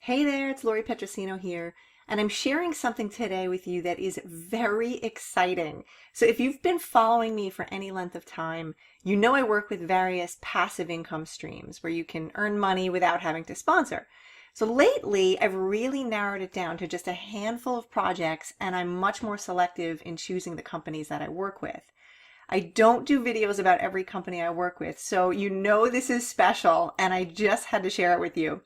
Hey there, it's Lori Petrosino here, and I'm sharing something today with you that is very exciting. So if you've been following me for any length of time, you know I work with various passive income streams where you can earn money without having to sponsor. So lately, I've really narrowed it down to just a handful of projects, and I'm much more selective in choosing the companies that I work with. I don't do videos about every company I work with, so you know this is special, and I just had to share it with you.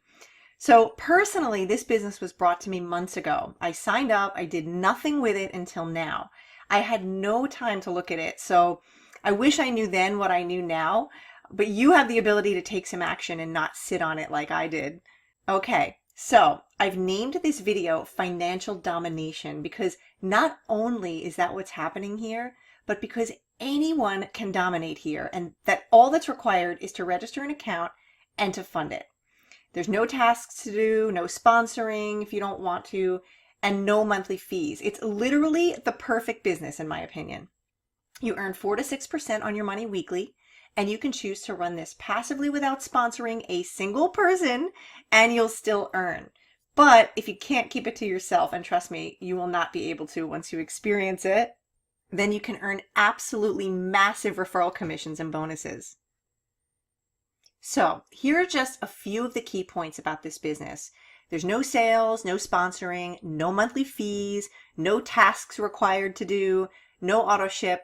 So personally, this business was brought to me months ago. I signed up, I did nothing with it until now. I had no time to look at it, so I wish I knew then what I knew now, but you have the ability to take some action and not sit on it like I did. Okay, so I've named this video Financial Domination because not only is that what's happening here, but because anyone can dominate here, and that all that's required is to register an account and to fund it. There's no tasks to do, no sponsoring if you don't want to, and no monthly fees. It's literally the perfect business in my opinion. You earn 4 to 6% on your money weekly, and you can choose to run this passively without sponsoring a single person, and you'll still earn. But if you can't keep it to yourself, and trust me, you will not be able to once you experience it, then you can earn absolutely massive referral commissions and bonuses. So here are just a few of the key points about this business. There's no sales, no sponsoring, no monthly fees, no tasks required to do, no auto ship.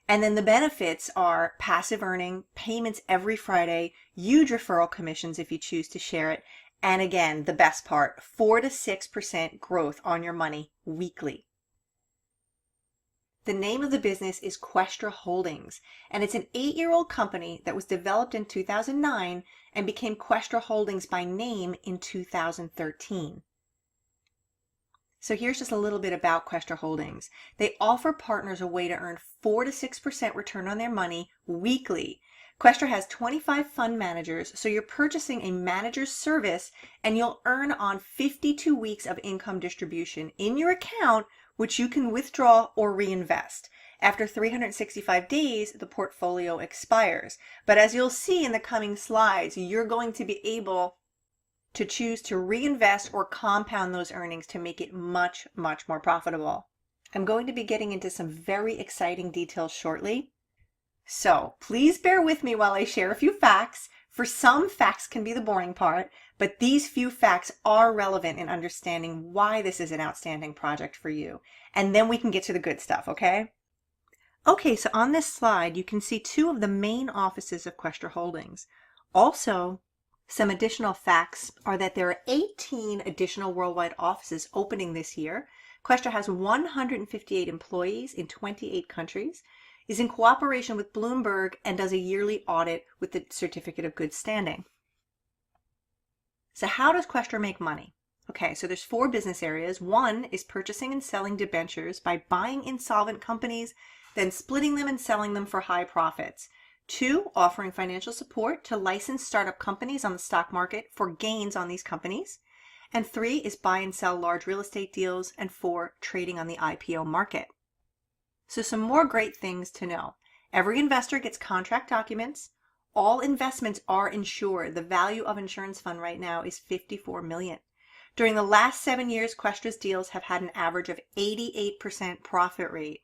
And then the benefits are passive earning, payments every Friday, huge referral commissions if you choose to share it. And again, the best part, 4 to 6% growth on your money weekly. The name of the business is Questra Holdings, and it's an 8-year-old company that was developed in 2009 and became Questra Holdings by name in 2013. So here's just a little bit about Questra Holdings. They offer partners a way to earn 4 to 6% return on their money weekly. Questra has 25 fund managers, so you're purchasing a manager's service and you'll earn on 52 weeks of income distribution in your account, which you can withdraw or reinvest. After 365 days, the portfolio expires. But as you'll see in the coming slides, you're going to be able to choose to reinvest or compound those earnings to make it much, much more profitable. I'm going to be getting into some very exciting details shortly. So please bear with me while I share a few facts. For some, facts can be the boring part, but these few facts are relevant in understanding why this is an outstanding project for you. And then we can get to the good stuff, okay? Okay, so on this slide, you can see 2 of the main offices of Questra Holdings. Also, some additional facts are that there are 18 additional worldwide offices opening this year. Questra has 158 employees in 28 countries, is in cooperation with Bloomberg, and does a yearly audit with the Certificate of Good Standing. So how does Questra make money? Okay, so there's 4 business areas. 1 is purchasing and selling debentures by buying insolvent companies, then splitting them and selling them for high profits. 2, offering financial support to licensed startup companies on the stock market for gains on these companies. And 3 is buy and sell large real estate deals. And 4, trading on the IPO market. So some more great things to know. Every investor gets contract documents. All investments are insured. The value of insurance fund right now is $54 million. During the last 7 years, Questra's deals have had an average of 88% profit rate.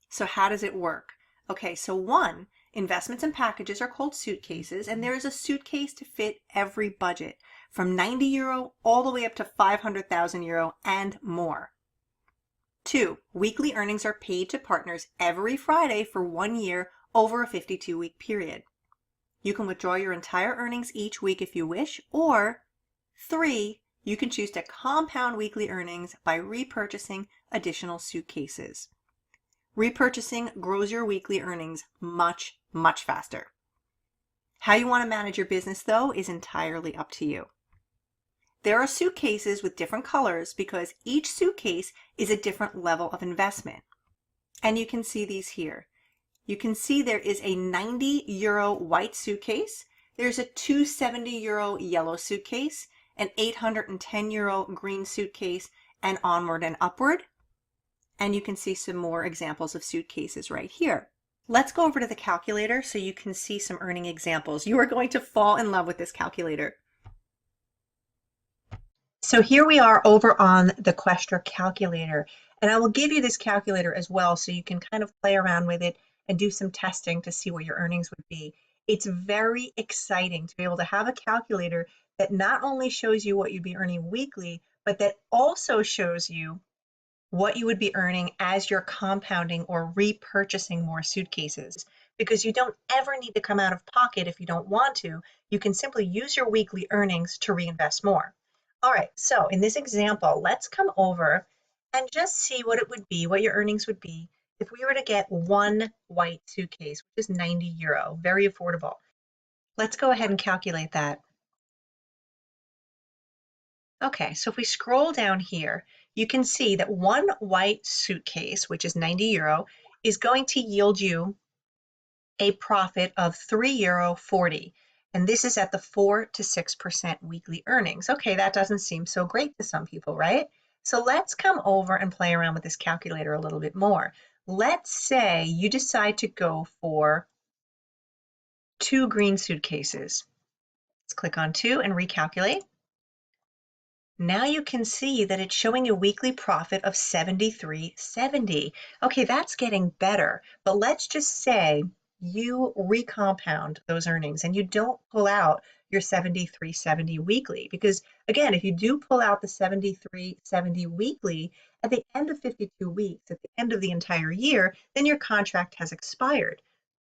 So how does it work? Okay, so 1, investments and packages are called suitcases, and there is a suitcase to fit every budget, from €90 all the way up to €500,000 and more. 2, weekly earnings are paid to partners every Friday for 1 year over a 52-week period. You can withdraw your entire earnings each week if you wish, or 3, you can choose to compound weekly earnings by repurchasing additional suitcases. Repurchasing grows your weekly earnings much, much faster. How you want to manage your business, though, is entirely up to you. There are suitcases with different colors because each suitcase is a different level of investment. And you can see these here. You can see there is a €90 white suitcase, there's a €270 yellow suitcase, an €810 green suitcase, and onward and upward. And you can see some more examples of suitcases right here. Let's go over to the calculator so you can see some earning examples. You are going to fall in love with this calculator. So here we are over on the Questra calculator, and I will give you this calculator as well so you can kind of play around with it and do some testing to see what your earnings would be. It's very exciting to be able to have a calculator that not only shows you what you'd be earning weekly, but that also shows you what you would be earning as you're compounding or repurchasing more suitcases, because you don't ever need to come out of pocket if you don't want to. You can simply use your weekly earnings to reinvest more. All right, so in this example, let's come over and just see what it would be, what your earnings would be if we were to get one white suitcase, which is €90, very affordable. Let's go ahead and calculate that. Okay, so if we scroll down here, you can see that one white suitcase, which is €90, is going to yield you a profit of €3.40. And this is at the 4 to 6% weekly earnings. Okay, that doesn't seem so great to some people, right? So let's come over and play around with this calculator a little bit more. Let's say you decide to go for 2 green suitcases. Let's click on 2 and recalculate. Now you can see that it's showing a weekly profit of $73.70. Okay, that's getting better, but let's just say you recompound those earnings and you don't pull out your $73.70 weekly, because again, if you do pull out the $73.70 weekly at the end of 52 weeks, at the end of the entire year, then your contract has expired.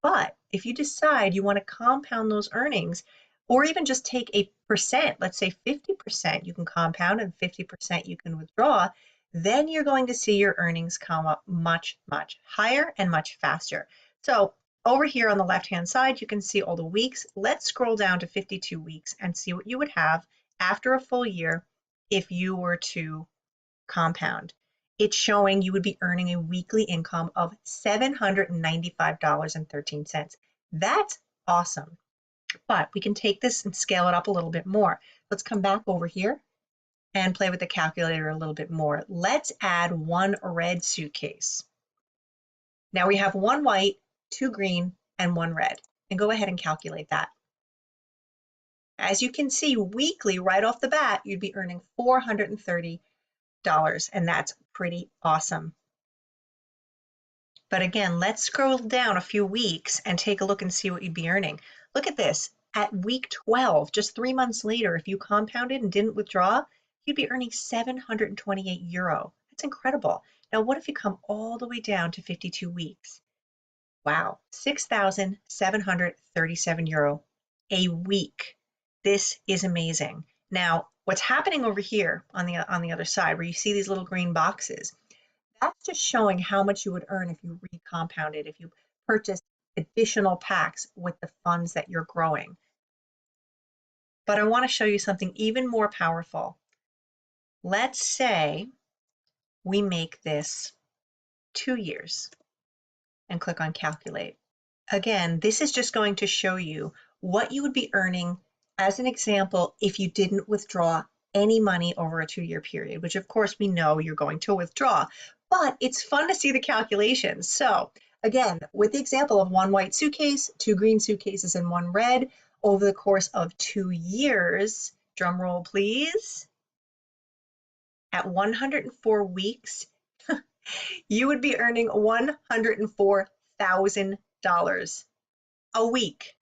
But if you decide you want to compound those earnings, or even just take a percent, let's say 50% you can compound and 50% you can withdraw, then you're going to see your earnings come up much, much higher and much faster. So over here on the left-hand side, you can see all the weeks. Let's scroll down to 52 weeks and see what you would have after a full year if you were to compound. It's showing you would be earning a weekly income of $795.13. That's awesome. But we can take this and scale it up a little bit more. Let's come back over here and play with the calculator a little bit more. Let's add one red suitcase. Now we have one white, 2 green, and 1 red. And go ahead and calculate that. As you can see, weekly, right off the bat, you'd be earning $430, and that's pretty awesome. But again, let's scroll down a few weeks and take a look and see what you'd be earning. Look at this. At week 12, just 3 months later, if you compounded and didn't withdraw, you'd be earning €728. That's incredible. Now, what if you come all the way down to 52 weeks? Wow, €6,737 a week. This is amazing. Now, what's happening over here on the other side, where you see these little green boxes, that's just showing how much you would earn if you recompounded, if you purchased additional packs with the funds that you're growing. But I want to show you something even more powerful. Let's say we make this 2 years and click on calculate. Again, this is just going to show you what you would be earning as an example if you didn't withdraw any money over a 2-year period, which of course we know you're going to withdraw, but it's fun to see the calculations. So again, with the example of one white suitcase, 2 green suitcases, and 1 red, over the course of 2 years, drum roll please, at 104 weeks, you would be earning $104,000 a week.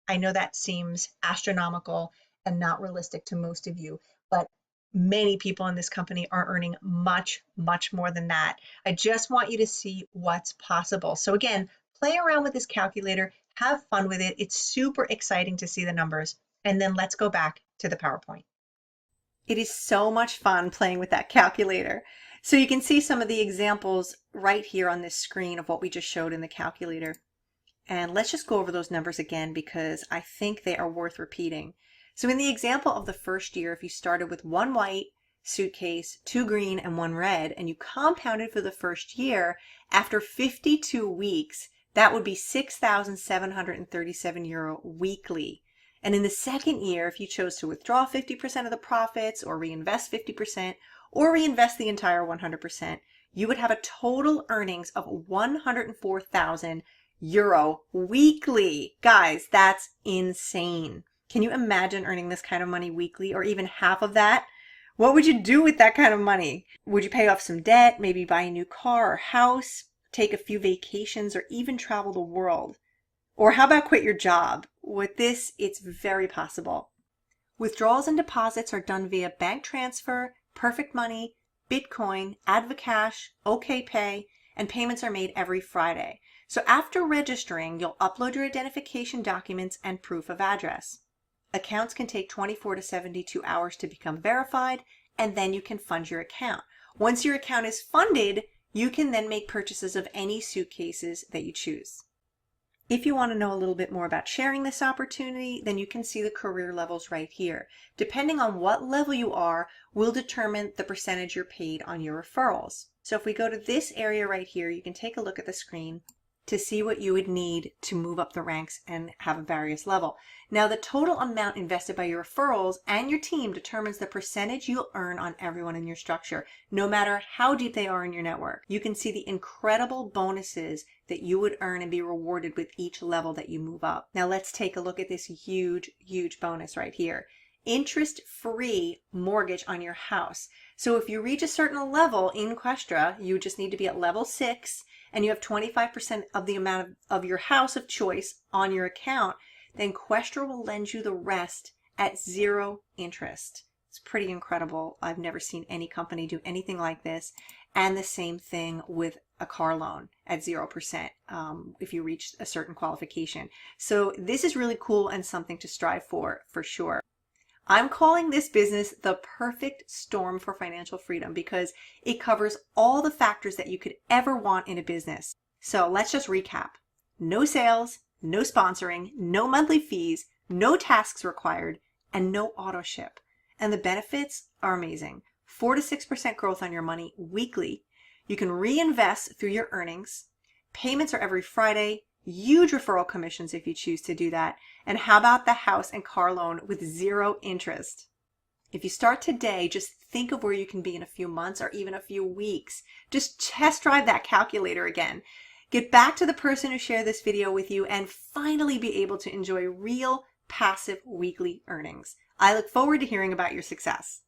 I know that seems astronomical and not realistic to most of you, but many people in this company are earning much, much more than that. I just want you to see what's possible. So again, play around with this calculator, have fun with it. It's super exciting to see the numbers. And then let's go back to the PowerPoint. It is so much fun playing with that calculator. So you can see some of the examples right here on this screen of what we just showed in the calculator. And let's just go over those numbers again because I think they are worth repeating. So in the example of the first year, if you started with 1 white suitcase, 2 green, and 1 red, and you compounded for the first year, after 52 weeks, that would be €6,737 weekly. And in the second year, if you chose to withdraw 50% of the profits or reinvest 50% or reinvest the entire 100%, you would have a total earnings of €104,000 weekly. Guys, that's insane. Can you imagine earning this kind of money weekly or even half of that What would you do with that kind of money? Would you pay off some debt, maybe buy a new car or house, take a few vacations, or even travel the world? Or how about quit your job? With this, it's very possible. Withdrawals and deposits are done via bank transfer, Perfect Money, Bitcoin, Advocash, OKPay, and payments are made every Friday. So after registering, you'll upload your identification documents and proof of address. Accounts can take 24 to 72 hours to become verified, and then you can fund your account. Once your account is funded, you can then make purchases of any suitcases that you choose. If you want to know a little bit more about sharing this opportunity, then you can see the career levels right here. Depending on what level you are, will determine the percentage you're paid on your referrals. So if we go to this area right here, you can take a look at the screen to see what you would need to move up the ranks and have a various level. Now, the total amount invested by your referrals and your team determines the percentage you'll earn on everyone in your structure, no matter how deep they are in your network. You can see the incredible bonuses that you would earn and be rewarded with each level that you move up. Now, let's take a look at this huge bonus right here. Interest-free mortgage on your house. So if you reach a certain level in Questra, you just need to be at level 6, and you have 25% of the amount of your house of choice on your account, then Questra will lend you the rest at 0 interest. It's pretty incredible. I've never seen any company do anything like this. And the same thing with a car loan at 0% if you reach a certain qualification. So this is really cool and something to strive for sure. I'm calling this business the perfect storm for financial freedom because it covers all the factors that you could ever want in a business. So let's just recap. No sales, no sponsoring, no monthly fees, no tasks required, and no auto ship. And the benefits are amazing. 4 to 6% growth on your money weekly. You can reinvest through your earnings. Payments are every Friday. Huge referral commissions if you choose to do that. And how about the house and car loan with 0 interest? If you start today, just think of where you can be in a few months or even a few weeks. Just test drive that calculator again. Get back to the person who shared this video with you and finally be able to enjoy real passive weekly earnings. I look forward to hearing about your success.